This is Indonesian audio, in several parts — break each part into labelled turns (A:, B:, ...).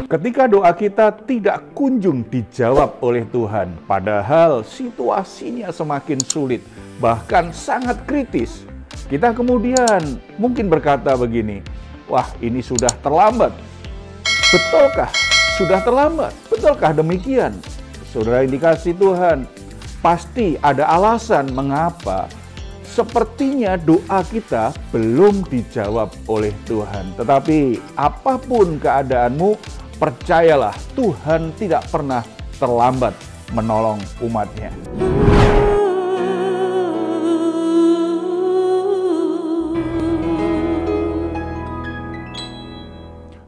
A: Ketika doa kita tidak kunjung dijawab oleh Tuhan, padahal situasinya semakin sulit, bahkan sangat kritis, kita kemudian mungkin berkata begini, wah ini sudah terlambat. Betulkah? Sudah terlambat? Betulkah demikian? Saudara, indikasi Tuhan, pasti ada alasan mengapa sepertinya doa kita belum dijawab oleh Tuhan. Tetapi apapun keadaanmu, percayalah Tuhan tidak pernah terlambat menolong umatnya.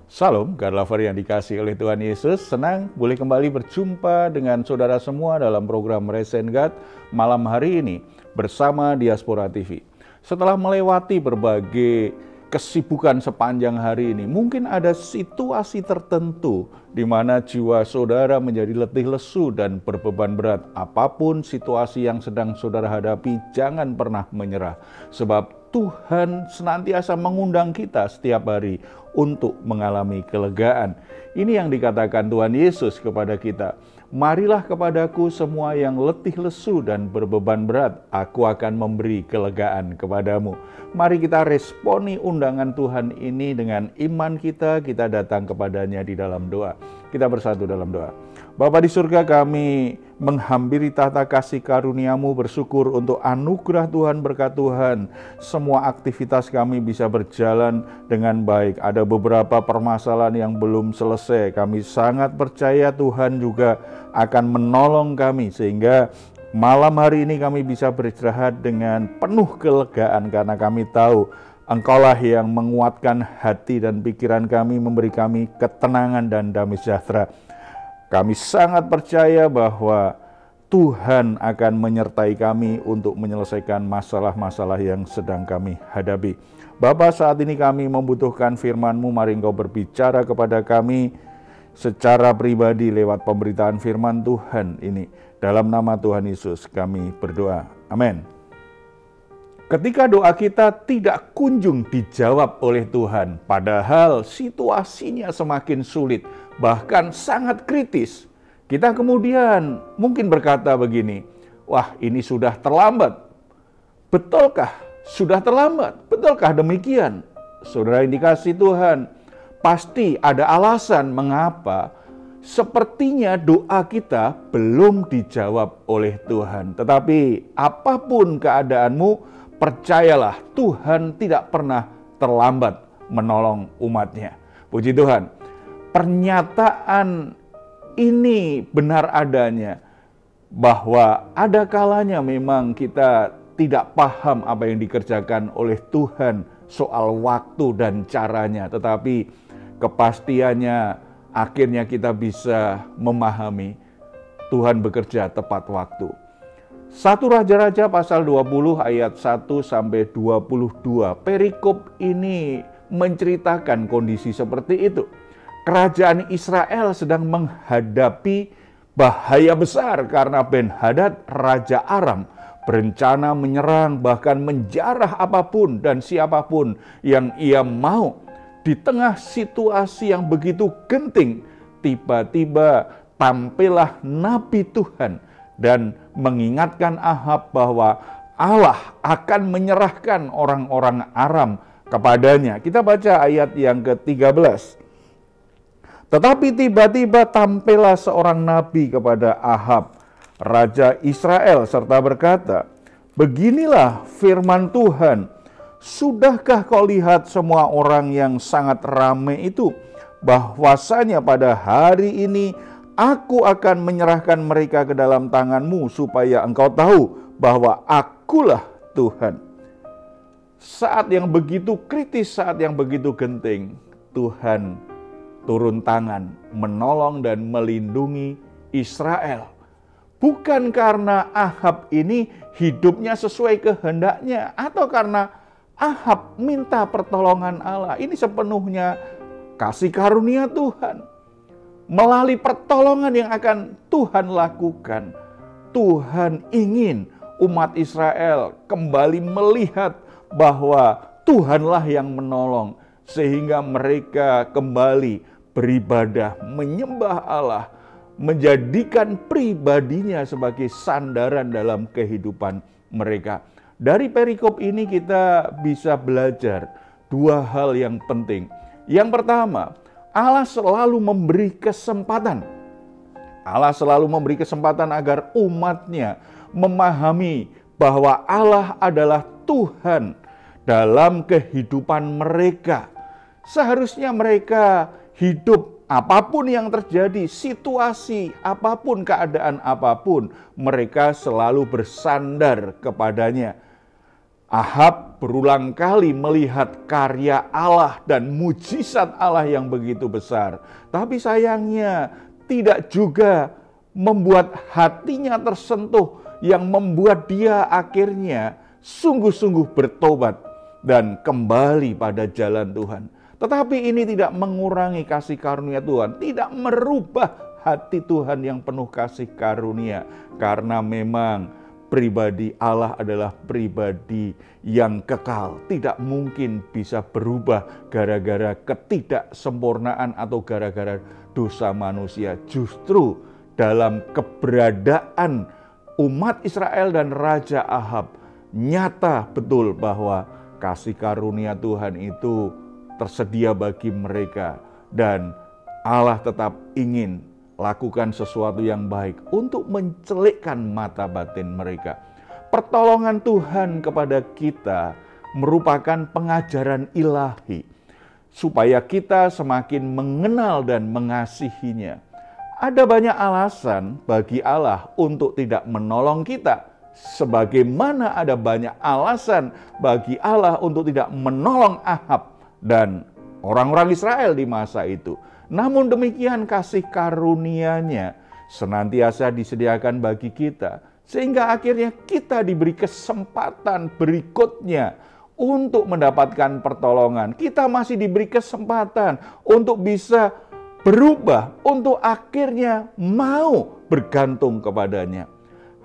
A: Salam, God lover yang dikasih oleh Tuhan Yesus. Senang boleh kembali berjumpa dengan saudara semua dalam program Resen God malam hari ini bersama Diaspora TV. Setelah melewati berbagai kesibukan sepanjang hari ini, mungkin ada situasi tertentu di mana jiwa saudara menjadi letih lesu dan berbeban berat. Apapun situasi yang sedang saudara hadapi, jangan pernah menyerah. Sebab Tuhan senantiasa mengundang kita setiap hari untuk mengalami kelegaan. Ini yang dikatakan Tuhan Yesus kepada kita. Marilah kepadaku semua yang letih lesu dan berbeban berat, aku akan memberi kelegaan kepadamu. Mari kita responi undangan Tuhan ini dengan iman kita datang kepadanya di dalam doa. Kita bersatu dalam doa. Bapa di surga, kami menghampiri tahta kasih karunia-Mu, bersyukur untuk anugerah Tuhan, berkat Tuhan. Semua aktivitas kami bisa berjalan dengan baik. Ada beberapa permasalahan yang belum selesai. Kami sangat percaya Tuhan juga akan menolong kami, sehingga malam hari ini kami bisa beristirahat dengan penuh kelegaan, karena kami tahu Engkaulah yang menguatkan hati dan pikiran kami, memberi kami ketenangan dan damai sejahtera. Kami sangat percaya bahwa Tuhan akan menyertai kami untuk menyelesaikan masalah-masalah yang sedang kami hadapi. Bapa, saat ini kami membutuhkan firman-Mu, mari Engkau berbicara kepada kami secara pribadi lewat pemberitaan firman Tuhan ini. Dalam nama Tuhan Yesus kami berdoa. Amin. Ketika doa kita tidak kunjung dijawab oleh Tuhan, padahal situasinya semakin sulit, bahkan sangat kritis, kita kemudian mungkin berkata begini, wah ini sudah terlambat. Betulkah? Sudah terlambat? Betulkah demikian? Saudara, indikasi Tuhan, pasti ada alasan mengapa sepertinya doa kita belum dijawab oleh Tuhan. Tetapi apapun keadaanmu, percayalah Tuhan tidak pernah terlambat menolong umatnya. Puji Tuhan, pernyataan ini benar adanya, bahwa ada kalanya memang kita tidak paham apa yang dikerjakan oleh Tuhan soal waktu dan caranya, tetapi kepastiannya akhirnya kita bisa memahami Tuhan bekerja tepat waktu. 1 Raja-Raja pasal 20 ayat 1-22, perikop ini menceritakan kondisi seperti itu. Kerajaan Israel sedang menghadapi bahaya besar karena Ben-Hadad, Raja Aram, berencana menyerang, bahkan menjarah apapun dan siapapun yang ia mau. Di tengah situasi yang begitu genting, tiba-tiba tampillah Nabi Tuhan dan mengingatkan Ahab bahwa Allah akan menyerahkan orang-orang Aram kepadanya. Kita baca ayat yang ke-13. Tetapi tiba-tiba tampillah seorang nabi kepada Ahab, Raja Israel, serta berkata, beginilah firman Tuhan, sudahkah kau lihat semua orang yang sangat ramai itu, bahwasanya pada hari ini aku akan menyerahkan mereka ke dalam tanganmu, supaya engkau tahu bahwa akulah Tuhan. Saat yang begitu kritis, saat yang begitu genting, Tuhan turun tangan, menolong dan melindungi Israel. Bukan karena Ahab ini hidupnya sesuai kehendaknya, atau karena Ahab minta pertolongan Allah. Ini sepenuhnya kasih karunia Tuhan. Melalui pertolongan yang akan Tuhan lakukan, Tuhan ingin umat Israel kembali melihat bahwa Tuhanlah yang menolong, sehingga mereka kembali beribadah, menyembah Allah, menjadikan pribadinya sebagai sandaran dalam kehidupan mereka. Dari perikop ini kita bisa belajar dua hal yang penting. Yang pertama, Allah selalu memberi kesempatan. Allah selalu memberi kesempatan agar umatnya memahami bahwa Allah adalah Tuhan dalam kehidupan mereka. Seharusnya mereka hidup apapun yang terjadi, situasi apapun, keadaan apapun, mereka selalu bersandar kepadanya. Ahab berulang kali melihat karya Allah dan mujizat Allah yang begitu besar. Tapi sayangnya tidak juga membuat hatinya tersentuh, yang membuat dia akhirnya sungguh-sungguh bertobat dan kembali pada jalan Tuhan. Tetapi ini tidak mengurangi kasih karunia Tuhan, tidak merubah hati Tuhan yang penuh kasih karunia. Karena memang pribadi Allah adalah pribadi yang kekal, tidak mungkin bisa berubah gara-gara ketidaksempurnaan atau gara-gara dosa manusia. Justru dalam keberadaan umat Israel dan Raja Ahab, nyata betul bahwa kasih karunia Tuhan itu tersedia bagi mereka, dan Allah tetap ingin lakukan sesuatu yang baik untuk mencelikkan mata batin mereka. Pertolongan Tuhan kepada kita merupakan pengajaran ilahi supaya kita semakin mengenal dan mengasihinya. Ada banyak alasan bagi Allah untuk tidak menolong kita, sebagaimana ada banyak alasan bagi Allah untuk tidak menolong Ahab dan orang-orang Israel di masa itu. Namun demikian kasih karunia-Nya senantiasa disediakan bagi kita, sehingga akhirnya kita diberi kesempatan berikutnya untuk mendapatkan pertolongan. Kita masih diberi kesempatan untuk bisa berubah, untuk akhirnya mau bergantung kepadanya.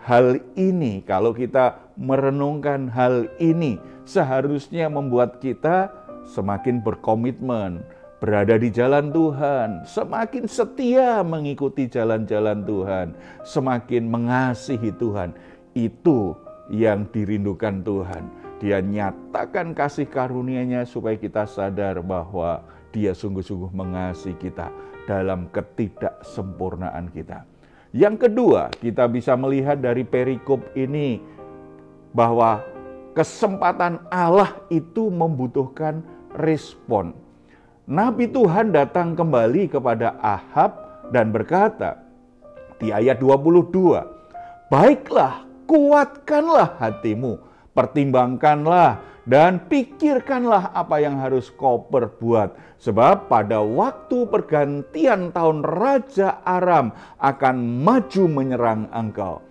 A: Hal ini, kalau kita merenungkan hal ini, seharusnya membuat kita semakin berkomitmen berada di jalan Tuhan, semakin setia mengikuti jalan-jalan Tuhan, semakin mengasihi Tuhan. Itu yang dirindukan Tuhan. Dia nyatakan kasih karunia-Nya supaya kita sadar bahwa Dia sungguh-sungguh mengasihi kita dalam ketidaksempurnaan kita. Yang kedua, kita bisa melihat dari perikop ini bahwa kesempatan Allah itu membutuhkan respon. Nabi Tuhan datang kembali kepada Ahab dan berkata di ayat 22, "Baiklah, kuatkanlah hatimu, pertimbangkanlah dan pikirkanlah apa yang harus kau perbuat. Sebab pada waktu pergantian tahun Raja Aram akan maju menyerang engkau."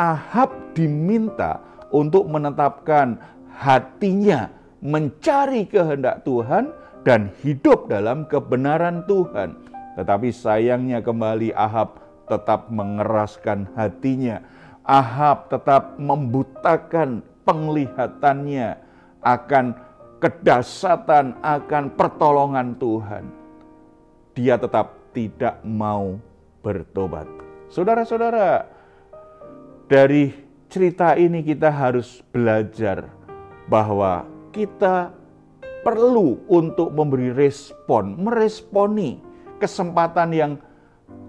A: Ahab diminta untuk menetapkan hatinya, mencari kehendak Tuhan dan hidup dalam kebenaran Tuhan. Tetapi sayangnya kembali Ahab tetap mengeraskan hatinya. Ahab tetap membutakan penglihatannya akan kedahsyatan, akan pertolongan Tuhan. Dia tetap tidak mau bertobat. Saudara-saudara, dari cerita ini kita harus belajar bahwa kita perlu untuk memberi respon, meresponi kesempatan yang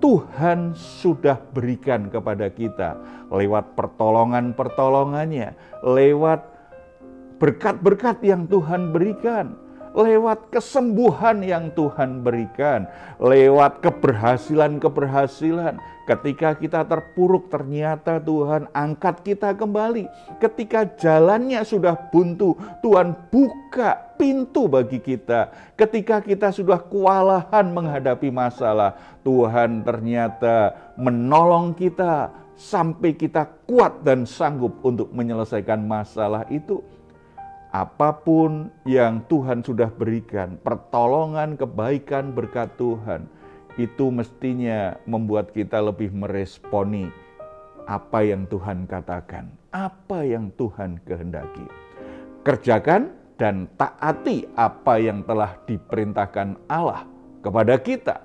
A: Tuhan sudah berikan kepada kita lewat pertolongan-pertolongannya, lewat berkat-berkat yang Tuhan berikan, lewat kesembuhan yang Tuhan berikan, lewat keberhasilan-keberhasilan. Ketika kita terpuruk, ternyata Tuhan angkat kita kembali. Ketika jalannya sudah buntu, Tuhan buka pintu bagi kita. Ketika kita sudah kewalahan menghadapi masalah, Tuhan ternyata menolong kita sampai kita kuat dan sanggup untuk menyelesaikan masalah itu. Apapun yang Tuhan sudah berikan, pertolongan, kebaikan, berkat Tuhan, itu mestinya membuat kita lebih meresponi apa yang Tuhan katakan, apa yang Tuhan kehendaki. Kerjakan dan taati apa yang telah diperintahkan Allah kepada kita.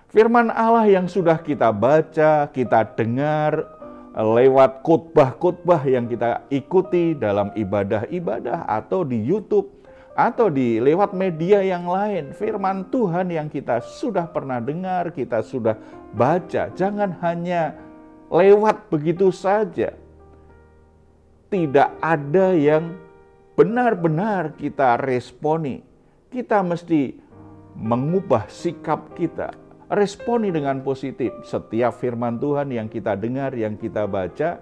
A: Firman Allah yang sudah kita baca, kita dengar lewat khotbah-khotbah yang kita ikuti dalam ibadah-ibadah atau di YouTube atau di lewat media yang lain. Firman Tuhan yang kita sudah pernah dengar, kita sudah baca. Jangan hanya lewat begitu saja. Tidak ada yang benar-benar kita responi. Kita mesti mengubah sikap kita. Responi dengan positif setiap firman Tuhan yang kita dengar, yang kita baca,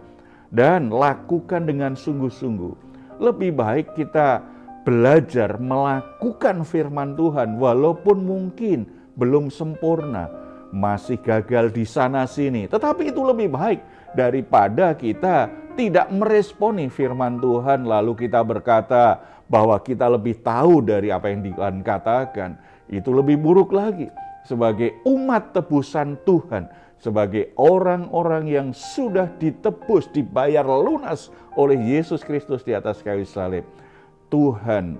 A: dan lakukan dengan sungguh-sungguh. Lebih baik kita belajar melakukan firman Tuhan walaupun mungkin belum sempurna, masih gagal di sana-sini. Tetapi itu lebih baik daripada kita tidak meresponi firman Tuhan lalu kita berkata bahwa kita lebih tahu dari apa yang Tuhan katakan. Itu lebih buruk lagi. Sebagai umat tebusan Tuhan, sebagai orang-orang yang sudah ditebus, dibayar lunas oleh Yesus Kristus di atas kayu salib, Tuhan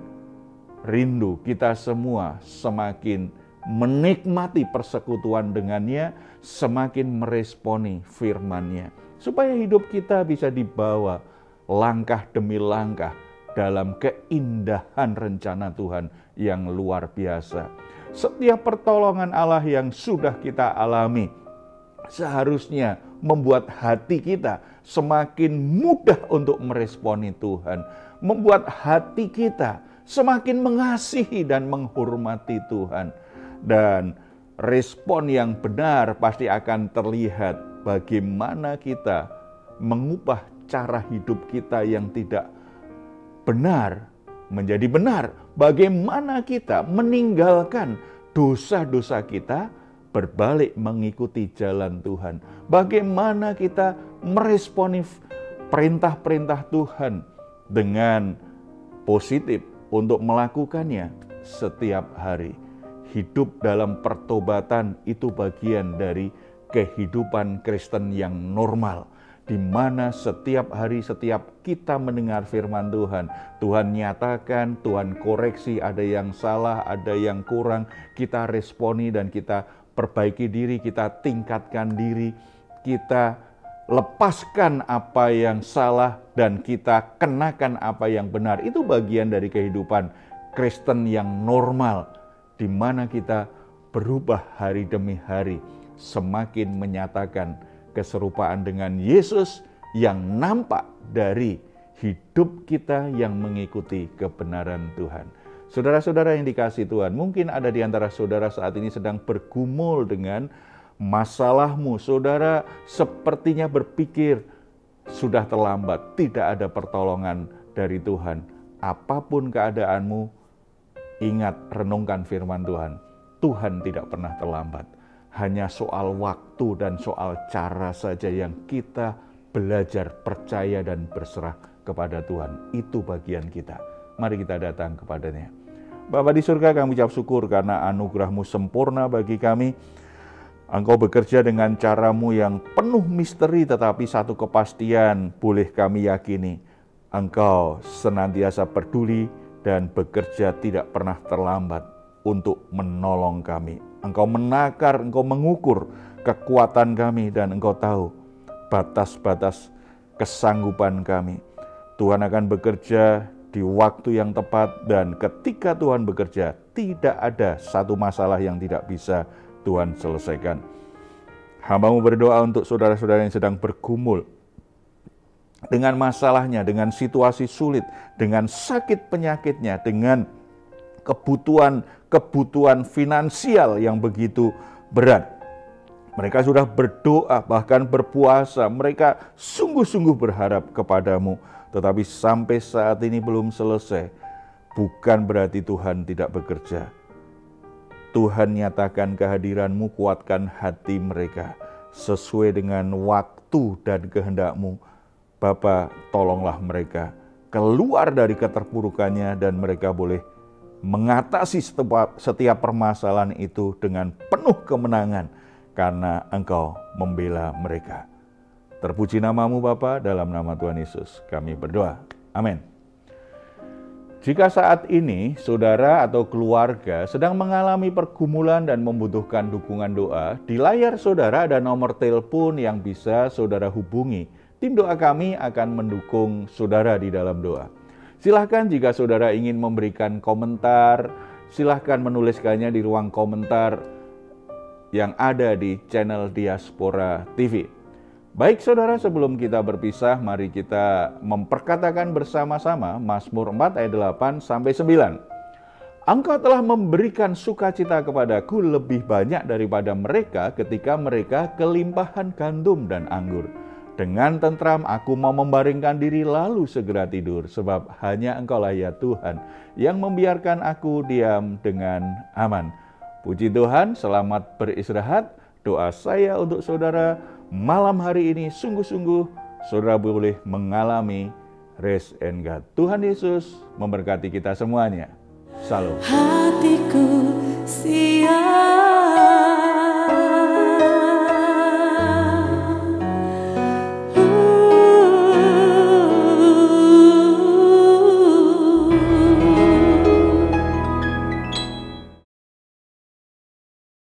A: rindu kita semua semakin menikmati persekutuan dengannya, semakin meresponi firman-Nya, supaya hidup kita bisa dibawa langkah demi langkah dalam keindahan rencana Tuhan yang luar biasa. Setiap pertolongan Allah yang sudah kita alami seharusnya membuat hati kita semakin mudah untuk meresponi Tuhan, membuat hati kita semakin mengasihi dan menghormati Tuhan. Dan respon yang benar pasti akan terlihat bagaimana kita mengubah cara hidup kita yang tidak benar menjadi benar. Bagaimana kita meninggalkan dosa-dosa kita, berbalik mengikuti jalan Tuhan. Bagaimana kita meresponi perintah-perintah Tuhan dengan positif untuk melakukannya setiap hari. Hidup dalam pertobatan itu bagian dari kehidupan Kristen yang normal, di mana setiap hari, setiap kita mendengar firman Tuhan, Tuhan nyatakan, Tuhan koreksi, ada yang salah, ada yang kurang, kita responi dan kita perbaiki diri, kita tingkatkan diri, kita lepaskan apa yang salah dan kita kenakan apa yang benar. Itu bagian dari kehidupan Kristen yang normal, di mana kita berubah hari demi hari, semakin menyatakan keserupaan dengan Yesus yang nampak dari hidup kita yang mengikuti kebenaran Tuhan. Saudara-saudara yang dikasihi Tuhan, mungkin ada di antara saudara saat ini sedang bergumul dengan masalahmu. Saudara sepertinya berpikir sudah terlambat, tidak ada pertolongan dari Tuhan. Apapun keadaanmu, ingat, renungkan firman Tuhan. Tuhan tidak pernah terlambat. Hanya soal waktu dan soal cara saja yang kita belajar percaya dan berserah kepada Tuhan. Itu bagian kita. Mari kita datang kepadanya. Bapa di surga, kami ucap syukur karena anugerah-Mu sempurna bagi kami. Engkau bekerja dengan cara-Mu yang penuh misteri, tetapi satu kepastian boleh kami yakini. Engkau senantiasa peduli dan bekerja tidak pernah terlambat untuk menolong kami. Engkau menakar, Engkau mengukur kekuatan kami, dan Engkau tahu batas-batas kesanggupan kami. Tuhan akan bekerja di waktu yang tepat, dan ketika Tuhan bekerja, tidak ada satu masalah yang tidak bisa Tuhan selesaikan. Hamba-Mu berdoa untuk saudara-saudara yang sedang bergumul dengan masalahnya, dengan situasi sulit, dengan sakit penyakitnya, dengan kebutuhan finansial yang begitu berat. Mereka sudah berdoa, bahkan berpuasa. Mereka sungguh-sungguh berharap kepadamu. Tetapi sampai saat ini belum selesai. Bukan berarti Tuhan tidak bekerja. Tuhan nyatakan kehadiran-Mu, kuatkan hati mereka sesuai dengan waktu dan kehendak-Mu. Bapa, tolonglah mereka keluar dari keterpurukannya, dan mereka boleh mengatasi setiap permasalahan itu dengan penuh kemenangan, karena Engkau membela mereka. Terpuji nama-Mu Bapa, dalam nama Tuhan Yesus kami berdoa. Amin. Jika saat ini saudara atau keluarga sedang mengalami pergumulan dan membutuhkan dukungan doa, di layar saudara ada nomor telepon yang bisa saudara hubungi. Tim doa kami akan mendukung saudara di dalam doa. Silahkan jika saudara ingin memberikan komentar, silahkan menuliskannya di ruang komentar yang ada di channel Diaspora TV. Baik saudara, sebelum kita berpisah, mari kita memperkatakan bersama-sama Mazmur 4 ayat 8 sampai 9. Engkau telah memberikan sukacita kepadaku lebih banyak daripada mereka ketika mereka kelimpahan gandum dan anggur. Dengan tentram aku mau membaringkan diri lalu segera tidur, sebab hanya Engkaulah ya Tuhan yang membiarkan aku diam dengan aman. Puji Tuhan, selamat beristirahat. Doa saya untuk saudara, malam hari ini sungguh-sungguh saudara boleh mengalami rest and God. Tuhan Yesus memberkati kita semuanya. Salam.
B: Hatiku siap.